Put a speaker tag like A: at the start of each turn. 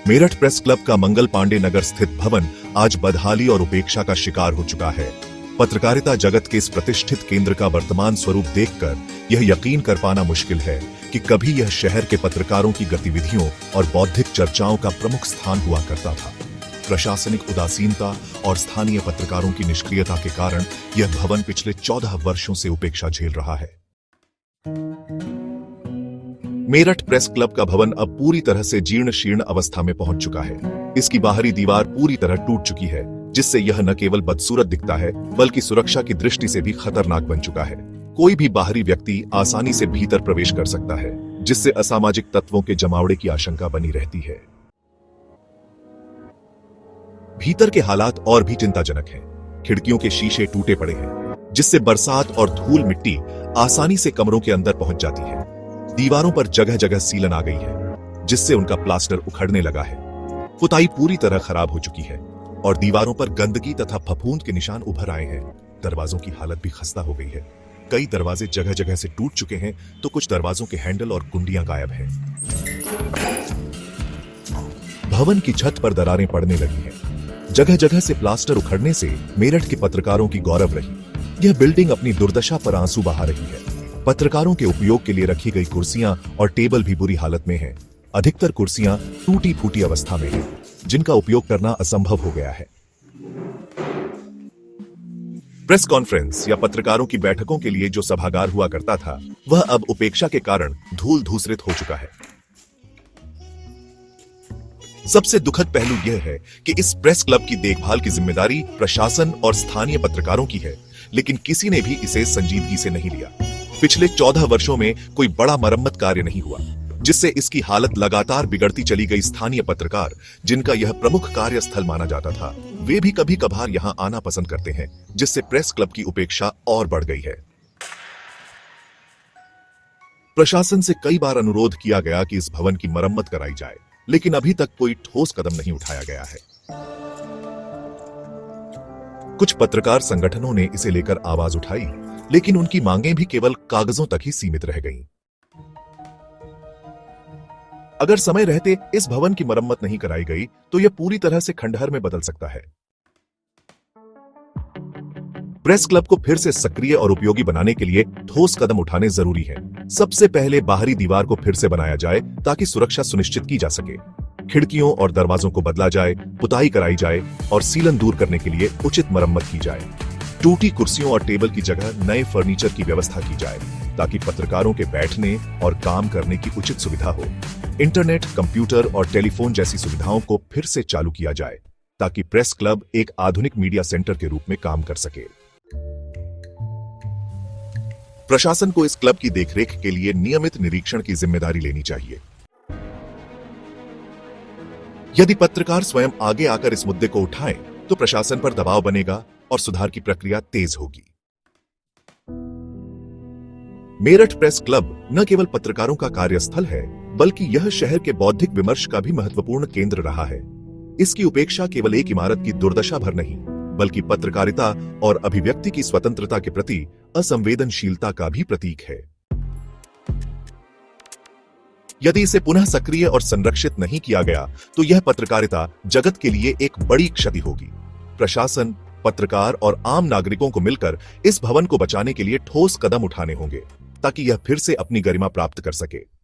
A: Meerut press club का मंगल पांडे नगर स्थित भवन आज बदहाली और उपेक्षा का शिकार हो चुका है। पत्रकारिता जगत के इस प्रतिष्ठित केंद्र का वर्तमान स्वरूप देखकर यह यकीन कर पाना मुश्किल है कि कभी यह शहर के पत्रकारों की गतिविधियों और बौद्धिक चर्चाओं का प्रमुख स्थान हुआ करता था। प्रशासनिक उदासीनता और स्थानीय पत्रकारों की निष्क्रियता के कारण यह भवन पिछले 14 वर्षों से उपेक्षा झेल रहा है। मेरठ प्रेस क्लब का भवन अब पूरी तरह से जीर्ण शीर्ण अवस्था में पहुंच चुका है। इसकी बाहरी दीवार पूरी तरह टूट चुकी है, जिससे यह न केवल बदसूरत दिखता है बल्कि सुरक्षा की दृष्टि से भी खतरनाक बन चुका है। कोई भी बाहरी व्यक्ति आसानी से भीतर प्रवेश कर सकता है, जिससे असामाजिक तत्वों के जमावड़े की आशंका बनी रहती है। भीतर के हालात और भी चिंताजनक हैं। खिड़कियों के शीशे टूटे पड़े हैं, जिससे बरसात और धूल मिट्टी आसानी से कमरों के अंदर पहुंच जाती है। दीवारों पर जगह जगह सीलन आ गई है, जिससे उनका प्लास्टर उखड़ने लगा है। पुताई पूरी तरह खराब हो चुकी है और दीवारों पर गंदगी तथा फफूंद के निशान उभर आए हैं। दरवाजों की हालत भी खस्ता हो गई है। कई दरवाजे जगह जगह से टूट चुके हैं, तो कुछ दरवाजों के हैंडल और कुंडियां गायब हैं। भवन की छत पर दरारें पड़ने लगी हैं। जगह जगह से प्लास्टर उखड़ने से मेरठ के पत्रकारों की गौरव रही यह बिल्डिंग अपनी दुर्दशा पर आंसू बहा रही है। पत्रकारों के उपयोग के लिए रखी गई कुर्सियां और टेबल भी बुरी हालत में हैं। अधिकतर कुर्सियां टूटी फूटी अवस्था में हैं, जिनका उपयोग करना असंभव हो गया है। प्रेस कॉन्फ्रेंस या पत्रकारों की बैठकों के लिए जो सभागार हुआ करता था, वह अब उपेक्षा के कारण धूल धूसरित हो चुका है। सबसे दुखद पहलू यह है कि इस प्रेस क्लब की देखभाल की जिम्मेदारी प्रशासन और स्थानीय पत्रकारों की है, लेकिन किसी ने भी इसे संजीदगी से नहीं लिया। पिछले 14 वर्षों में कोई बड़ा मरम्मत कार्य नहीं हुआ, जिससे इसकी हालत लगातार बिगड़ती चली गई। स्थानीय पत्रकार, जिनका यह प्रमुख कार्यस्थल माना जाता था, वे भी कभी कभार यहां आना पसंद करते हैं, जिससे प्रेस क्लब की उपेक्षा और बढ़ गई है। प्रशासन से कई बार अनुरोध किया गया कि इस भवन की मरम्मत कराई जाए, लेकिन अभी तक कोई ठोस कदम नहीं उठाया गया है। कुछ पत्रकार संगठनों ने इसे लेकर आवाज उठाई, लेकिन उनकी मांगें भी केवल कागजों तक ही सीमित रह गईं। अगर समय रहते इस भवन की मरम्मत नहीं कराई गई, तो यह पूरी तरह से खंडहर में बदल सकता है। प्रेस क्लब को फिर से सक्रिय और उपयोगी बनाने के लिए ठोस कदम उठाने जरूरी है। सबसे पहले बाहरी दीवार को फिर से बनाया जाए, ताकि सुरक्षा सुनिश्चित की जा सके। खिड़कियों और दरवाजों को बदला जाए, पुताई कराई जाए और सीलन दूर करने के लिए उचित मरम्मत की जाए। टूटी कुर्सियों और टेबल की जगह नए फर्नीचर की व्यवस्था की जाए, ताकि पत्रकारों के बैठने और काम करने की उचित सुविधा हो। इंटरनेट, कंप्यूटर और टेलीफोन जैसी सुविधाओं को फिर से चालू किया जाए, ताकि प्रेस क्लब एक आधुनिक मीडिया सेंटर के रूप में काम कर सके। प्रशासन को इस क्लब की देखरेख के लिए नियमित निरीक्षण की जिम्मेदारी लेनी चाहिए। यदि पत्रकार स्वयं आगे आकर इस मुद्दे को उठाएं, तो प्रशासन पर दबाव बनेगा और सुधार की प्रक्रिया तेज होगी। मेरठ प्रेस क्लब न केवल पत्रकारों का कार्यस्थल है, बल्कि यह शहर के बौद्धिक विमर्श का भी महत्वपूर्ण केंद्र रहा है। इसकी उपेक्षा केवल एक इमारत की दुर्दशा भर नहीं, बल्कि पत्रकारिता और अभिव्यक्ति की स्वतंत्रता के प्रति असंवेदनशीलता का भी प्रतीक है। यदि इसे पुनः सक्रिय और संरक्षित नहीं किया गया, तो यह पत्रकारिता जगत के लिए एक बड़ी क्षति होगी। प्रशासन, पत्रकार और आम नागरिकों को मिलकर इस भवन को बचाने के लिए ठोस कदम उठाने होंगे, ताकि यह फिर से अपनी गरिमा प्राप्त कर सके।